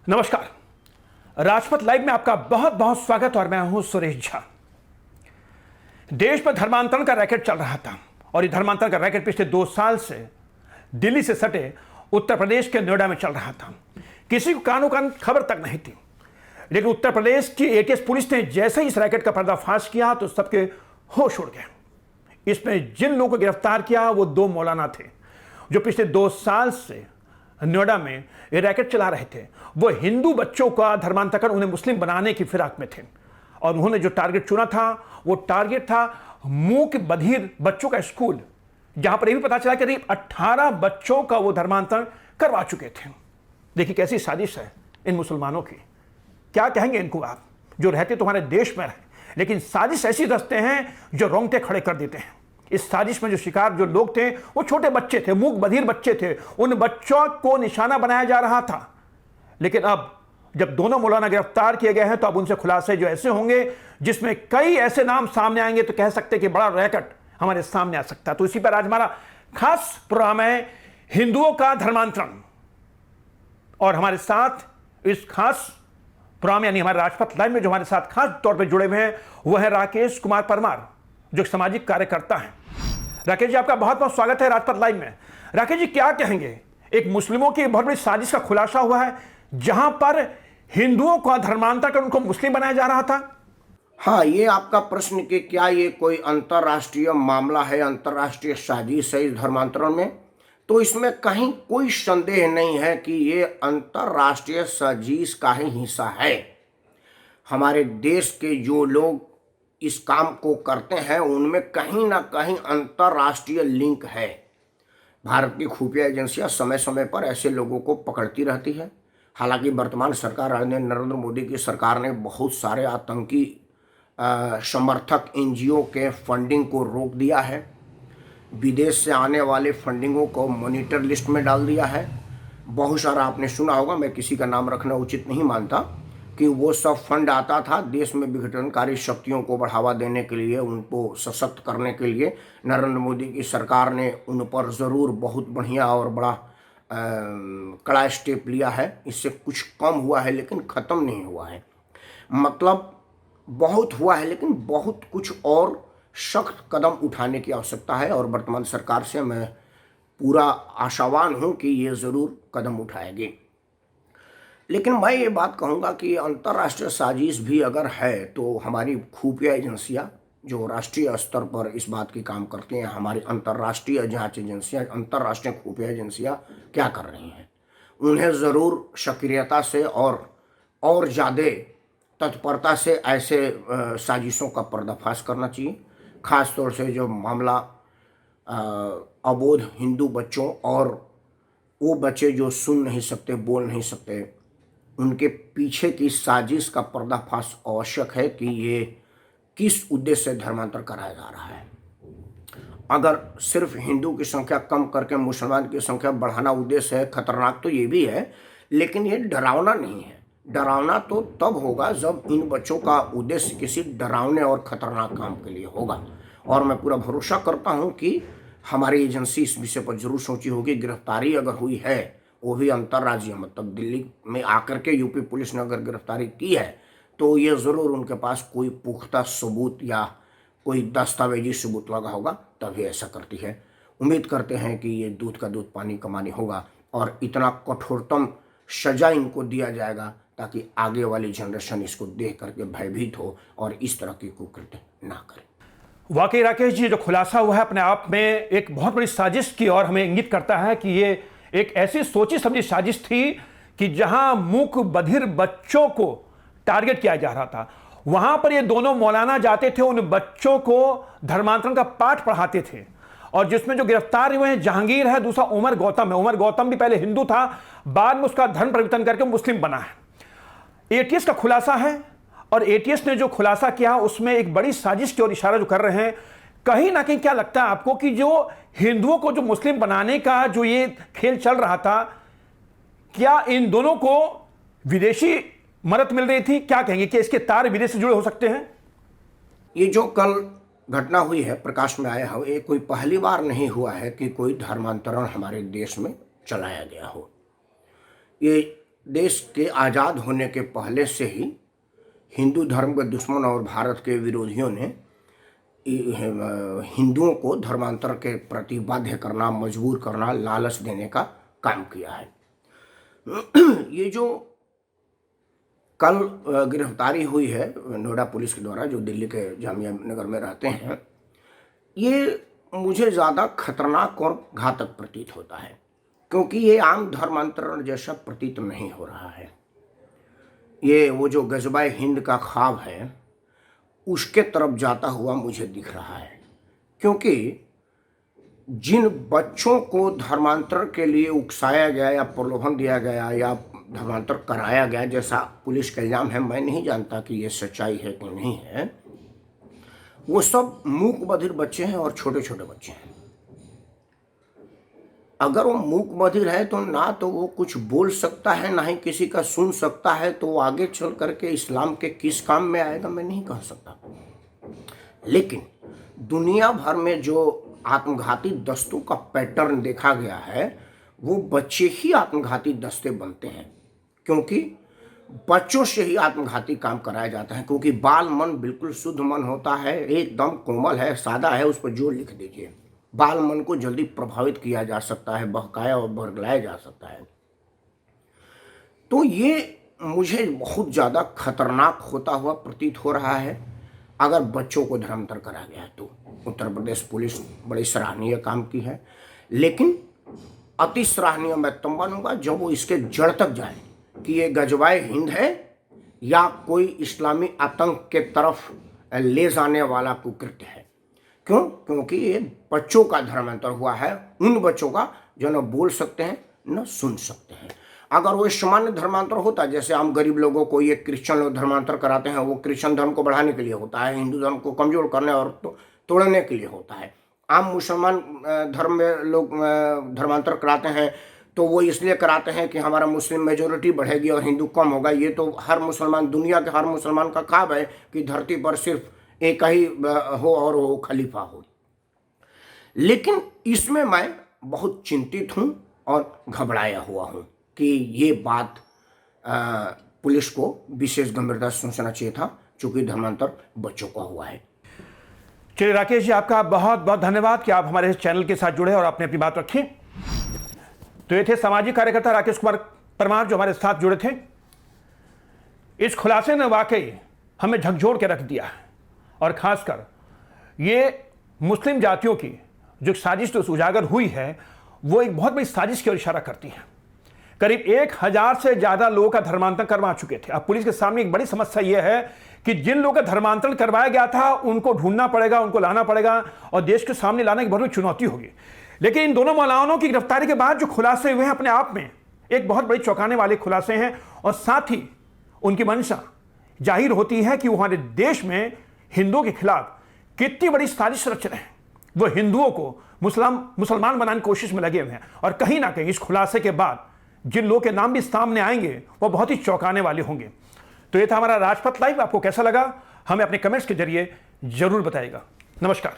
नमस्कार। राजपथ लाइव में आपका बहुत बहुत स्वागत और मैं हूं सुरेश झा। देश में धर्मांतरण का रैकेट चल रहा था और ये धर्मांतरण का रैकेट पिछले 2 साल से दिल्ली से सटे उत्तर प्रदेश के नोएडा में चल रहा था। किसी को कानों कान खबर तक नहीं थी, लेकिन उत्तर प्रदेश की एटीएस पुलिस ने जैसे ही इस रैकेट का पर्दाफाश किया तो सबके होश उड़ गए। इसमें जिन लोगों को गिरफ्तार किया वो 2 मौलाना थे जो पिछले 2 साल से नोएडा में ये रैकेट चला रहे थे। वो हिंदू बच्चों का धर्मांतरण कर उन्हें मुस्लिम बनाने की फिराक में थे और उन्होंने जो टारगेट चुना था वो टारगेट था मूक बधिर बच्चों का स्कूल, जहां पर यह भी पता चला कि करीब 18 बच्चों का वो धर्मांतरण करवा चुके थे। देखिए कैसी साजिश है इन मुसलमानों की। क्या कहेंगे इनको आप, जो रहते तुम्हारे देश में रहे, लेकिन साजिश ऐसी रचते हैं जो रोंगटे खड़े कर देते हैं। इस साजिश में जो शिकार जो लोग थे वो छोटे बच्चे थे, मूक बधिर बच्चे थे। उन बच्चों को निशाना बनाया जा रहा था। लेकिन अब जब दोनों मौलाना गिरफ्तार किए गए हैं तो अब उनसे खुलासे जो ऐसे होंगे जिसमें कई ऐसे नाम सामने आएंगे तो कह सकते कि बड़ा रैकेट हमारे सामने आ सकता है। तो इसी पर आज हमारा खास प्रोग्राम है हिंदुओं का धर्मांतरण, और हमारे साथ इस खास प्रोग्राम यानी हमारे राजपथ लाइव में जो हमारे साथ खास तौर पर जुड़े हुए हैं वह है राकेश कुमार परमार, जो एक सामाजिक कार्यकर्ता हैं। राकेश जी, आपका बहुत बहुत स्वागत है राजपथ लाइव में। राकेश जी, क्या कहेंगे, एक मुस्लिमों की बहुत बड़ी साजिश का खुलासा हुआ है जहां पर हिंदुओं का धर्मांतरण कर उनको मुस्लिम बनाया जा रहा था। हाँ, ये आपका प्रश्न कि क्या ये कोई अंतर्राष्ट्रीय मामला है, अंतर्राष्ट्रीय साजिश है इस धर्मांतरण में, तो इसमें कहीं कोई संदेह नहीं है कि ये अंतर्राष्ट्रीय साजिश का ही हिस्सा है। हमारे देश के जो लोग इस काम को करते हैं उनमें कहीं ना कहीं अंतर्राष्ट्रीय लिंक है। भारत की खुफिया एजेंसियां समय समय पर ऐसे लोगों को पकड़ती रहती है। हालांकि वर्तमान सरकार ने, नरेंद्र मोदी की सरकार ने बहुत सारे आतंकी समर्थक एनजीओ के फंडिंग को रोक दिया है। विदेश से आने वाले फंडिंगों को मॉनिटर लिस्ट में डाल दिया है। बहुत सारा आपने सुना होगा, मैं किसी का नाम रखना उचित नहीं मानता, कि वो सब फंड आता था देश में विघटनकारी शक्तियों को बढ़ावा देने के लिए, उनको सशक्त करने के लिए। नरेंद्र मोदी की सरकार ने उन पर ज़रूर बहुत बढ़िया और बड़ा कड़ा स्टेप लिया है। इससे कुछ कम हुआ है लेकिन ख़त्म नहीं हुआ है। मतलब बहुत हुआ है लेकिन बहुत कुछ और सख्त कदम उठाने की आवश्यकता है, और वर्तमान सरकार से मैं पूरा आशावान हूँ कि ये ज़रूर कदम उठाएगी। लेकिन मैं ये बात कहूँगा कि अंतर्राष्ट्रीय साजिश भी अगर है तो हमारी खुफिया एजेंसियाँ जो राष्ट्रीय स्तर पर इस बात की काम करती हैं, हमारी अंतर्राष्ट्रीय जांच एजेंसियाँ, अंतर्राष्ट्रीय खुफिया एजेंसियाँ क्या कर रही हैं, उन्हें ज़रूर सक्रियता से और ज़्यादा तत्परता से ऐसे साजिशों का पर्दाफाश करना चाहिए। ख़ास तौर से जो मामला अबोध हिंदू बच्चों और वो बच्चे जो सुन नहीं सकते, बोल नहीं सकते, उनके पीछे की साजिश का पर्दाफाश आवश्यक है कि ये किस उद्देश्य से धर्मांतर कराया जा रहा है। अगर सिर्फ हिंदू की संख्या कम करके मुसलमान की संख्या बढ़ाना उद्देश्य है, खतरनाक तो ये भी है, लेकिन ये डरावना नहीं है। डरावना तो तब होगा जब इन बच्चों का उद्देश्य किसी डरावने और ख़तरनाक काम के लिए होगा। और मैं पूरा भरोसा करता हूँ कि हमारी एजेंसी इस विषय पर जरूर सोची होगी। गिरफ्तारी अगर हुई है, वो भी अंतर्राज्यीय, मतलब दिल्ली में आकर के यूपी पुलिस ने अगर गिरफ्तारी की है तो ये ज़रूर उनके पास कोई पुख्ता सबूत या कोई दस्तावेजी सबूत लगा होगा, तभी ऐसा करती है। उम्मीद करते हैं कि ये दूध का दूध पानी का पानी होगा और इतना कठोरतम सजा इनको दिया जाएगा ताकि आगे वाली जनरेशन इसको देख करके भयभीत हो और इस तरह की कुकृत्य ना करे। वाकई राकेश जी, जो खुलासा हुआ है अपने आप में एक बहुत बड़ी साजिश की और हमें इंगित करता है कि ये एक ऐसी सोची समझी साजिश थी कि जहां मूक बधिर बच्चों को टारगेट किया जा रहा था, वहां पर ये दोनों मौलाना जाते थे, उन बच्चों को धर्मांतरण का पाठ पढ़ाते थे। और जिसमें जो गिरफ्तार हुए हैं जहांगीर है, दूसरा उमर गौतम है। उमर गौतम भी पहले हिंदू था, बाद में उसका धर्म परिवर्तन करके मुस्लिम बना है। एटीएस का खुलासा है और एटीएस ने जो खुलासा किया उसमें एक बड़ी साजिश की ओर इशारा जो कर रहे हैं। कहीं ना कहीं क्या लगता है आपको कि जो हिंदुओं को जो मुस्लिम बनाने का जो ये खेल चल रहा था, क्या इन दोनों को विदेशी मदद मिल रही थी? क्या कहेंगे कि इसके तार विदेश से जुड़े हो सकते हैं? ये जो कल घटना हुई है, प्रकाश में आया हो, ये कोई पहली बार नहीं हुआ है कि कोई धर्मांतरण हमारे देश में चलाया गया हो। ये देश के आज़ाद होने के पहले से ही हिंदू धर्म के दुश्मन और भारत के विरोधियों ने हिंदुओं को धर्मांतर के प्रति बाध्य करना, मजबूर करना, लालच देने का काम किया है। ये जो कल गिरफ्तारी हुई है नोएडा पुलिस के द्वारा, जो दिल्ली के जामिया नगर में रहते हैं, ये मुझे ज़्यादा खतरनाक और घातक प्रतीत होता है, क्योंकि ये आम धर्मांतरण जैसा प्रतीत नहीं हो रहा है। ये वो जो गजबाए हिंद का ख्वाब है उसके तरफ जाता हुआ मुझे दिख रहा है, क्योंकि जिन बच्चों को धर्मांतर के लिए उकसाया गया या प्रलोभन दिया गया या धर्मांतर कराया गया, जैसा पुलिस का इल्ज़ाम है, मैं नहीं जानता कि ये सच्चाई है कि नहीं है, वो सब मूक बधिर बच्चे हैं और छोटे छोटे बच्चे हैं। अगर वो मूक बधिर है तो ना तो वो कुछ बोल सकता है, ना ही किसी का सुन सकता है, तो वो आगे चल करके इस्लाम के किस काम में आएगा मैं नहीं कह सकता। लेकिन दुनिया भर में जो आत्मघाती दस्तों का पैटर्न देखा गया है, वो बच्चे ही आत्मघाती दस्ते बनते हैं, क्योंकि बच्चों से ही आत्मघाती काम कराया जाता है। क्योंकि बाल मन बिल्कुल शुद्ध मन होता है, एकदम कोमल है, सादा है, उस पर जो लिख दीजिए, बाल मन को जल्दी प्रभावित किया जा सकता है, बहकाया और बरगलाया जा सकता है। तो ये मुझे बहुत ज़्यादा खतरनाक होता हुआ प्रतीत हो रहा है अगर बच्चों को धर्मांतर करा गया तो। उत्तर प्रदेश पुलिस बड़ी सराहनीय काम की है, लेकिन अति सराहनीय मैं तब मानूंगा जब वो इसके जड़ तक जाए कि ये गजवाए हिंद है या कोई इस्लामी आतंक के तरफ ले जाने वाला कुकृत्य है। क्यों? क्योंकि ये बच्चों का धर्मांतर हुआ है, उन बच्चों का जो न बोल सकते हैं न सुन सकते हैं। अगर वो सामान्य धर्मांतर होता, जैसे हम गरीब लोगों को ये क्रिश्चियन लोग धर्मांतर कराते हैं, वो क्रिश्चियन धर्म को बढ़ाने के लिए होता है, हिंदू धर्म को कमजोर करने और तोड़ने के लिए होता है। आम मुसलमान धर्म में लोग धर्मांतर कराते हैं तो वो इसलिए कराते हैं कि हमारा मुस्लिम मेजोरिटी बढ़ेगी और हिंदू कम होगा। ये तो हर मुसलमान, दुनिया के हर मुसलमान का ख्वाब है कि धरती पर सिर्फ एक ही हो और वो खलीफा हो। लेकिन इसमें मैं बहुत चिंतित हूँ और घबराया हुआ हूँ कि ये बात पुलिस को विशेष गंभीरता से सोचना चाहिए था, चूँकि धर्मांतर बच्चों का हुआ है। चलिए राकेश जी, आपका बहुत बहुत धन्यवाद कि आप हमारे चैनल के साथ जुड़े और आपने अपनी बात रखी। तो ये थे सामाजिक कार्यकर्ता राकेश कुमार परमार जो हमारे साथ जुड़े थे। इस खुलासे ने वाकई हमें झकझोर के रख दिया है, और खासकर ये मुस्लिम जातियों की जो साजिश तो उजागर हुई है, वो एक बहुत बड़ी साजिश की ओर इशारा करती है। करीब 1000 से ज़्यादा लोगों का धर्मांतरण करवा चुके थे। अब पुलिस के सामने एक बड़ी समस्या यह है कि जिन लोगों का धर्मांतरण करवाया गया था उनको ढूंढना पड़ेगा, उनको लाना पड़ेगा, और देश के सामने लाने की बहुत बड़ी चुनौती होगी। लेकिन इन दोनों मौलानों की गिरफ्तारी के बाद जो खुलासे हुए हैं, अपने आप में एक बहुत बड़ी चौंकाने वाले खुलासे हैं, और साथ ही उनकी मंशा जाहिर होती है कि वो हमारे देश में हिंदुओं के खिलाफ कितनी बड़ी साजिश रच रहे हैं। वो हिंदुओं को मुसलमान बनाने की कोशिश में लगे हुए हैं, और कहीं ना कहीं इस खुलासे के बाद जिन लोगों के नाम भी सामने आएंगे वो बहुत ही चौंकाने वाले होंगे। तो ये था हमारा राजपथ लाइव। आपको कैसा लगा हमें अपने कमेंट्स के जरिए जरूर बताइएगा। नमस्कार।